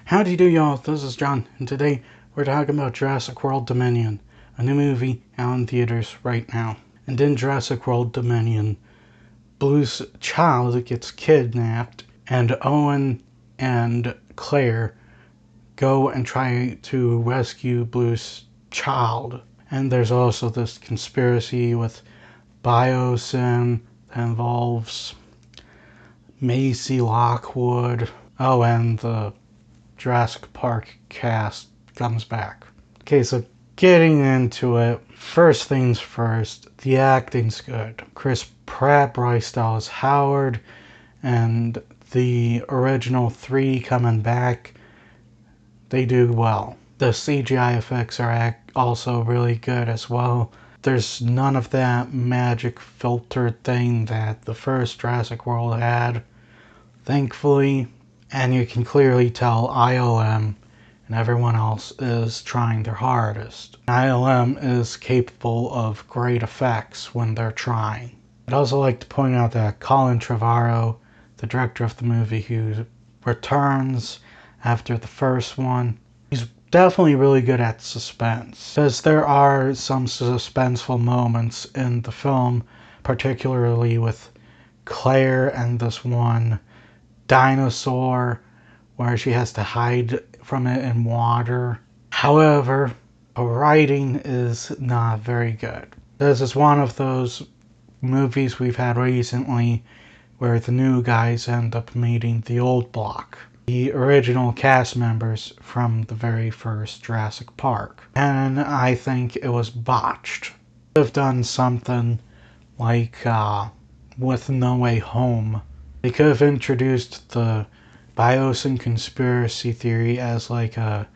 Howdy do y'all, this is John, and today we're talking about Jurassic World Dominion, a new movie out in theaters right now. And in Jurassic World Dominion, Blue's child gets kidnapped, and Owen and Claire go and try to rescue Blue's child. And there's also this conspiracy with biosyn that involves Macy Lockwood. Oh, and the Jurassic Park cast comes back. Okay, so getting into it, first things first, the acting's good. Chris Pratt, Bryce Dallas Howard, and the original three coming back, they do well. The CGI effects are also really good as well. There's none of that magic filtered thing that the first Jurassic World had, thankfully. And you can clearly tell ILM and everyone else is trying their hardest. ILM is capable of great effects when they're trying. I'd also like to point out that Colin Trevorrow, the director of the movie who returns after the first one, he's definitely really good at suspense. Because there are some suspenseful moments in the film, particularly with Claire and this one dinosaur where she has to hide from it in water. However, the writing is not very good. This is one of those movies we've had recently where the new guys end up meeting the old block, the original cast members from the very first Jurassic Park. And I think it was botched. They've done something like with No Way Home. They could have introduced the biosyn conspiracy theory as like a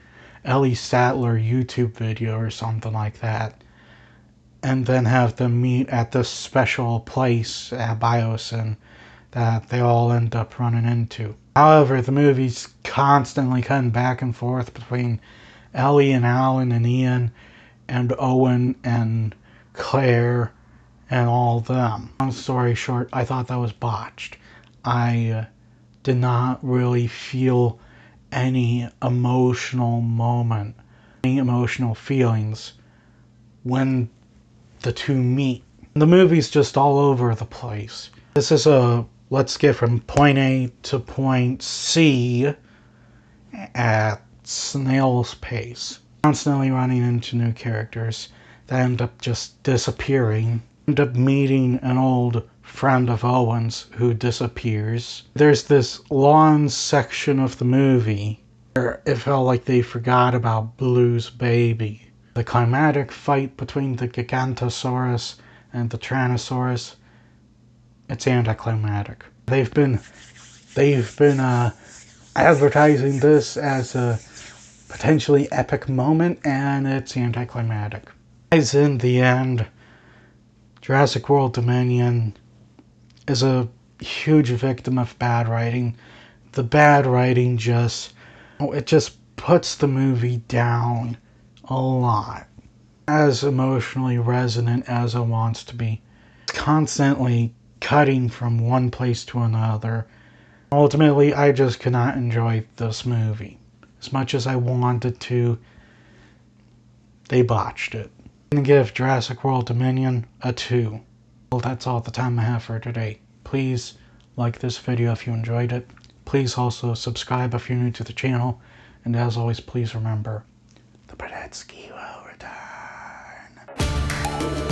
Ellie Sattler YouTube video or something like that, and then have them meet at this special place at biosyn that they all end up running into. However, the movie's constantly cutting back and forth between Ellie and Alan and Ian and Owen and Claire and all of them. Long story short, I thought that was botched. I did not really feel any emotional moment, any emotional feelings when the two meet. The movie's just all over the place. This is a let's get from point A to point C at snail's pace. Constantly running into new characters that end up just disappearing. End up meeting an old friend of Owen's who disappears. There's this long section of the movie where it felt like they forgot about Blue's baby. The climatic fight between the Gigantosaurus and the Tyrannosaurus, it's anticlimactic. They've been advertising this as a potentially epic moment, and it's anticlimactic. As in the end, Jurassic World Dominion is a huge victim of bad writing. The bad writing just puts the movie down a lot. As emotionally resonant as it wants to be. It's constantly cutting from one place to another. Ultimately, I just could not enjoy this movie. As much as I wanted to, they botched it. I'm going to give Jurassic World Dominion a 2. Well, that's all the time I have for today. Please like this video if you enjoyed it. Please also subscribe if you're new to the channel. And as always, please remember, the Botched will return.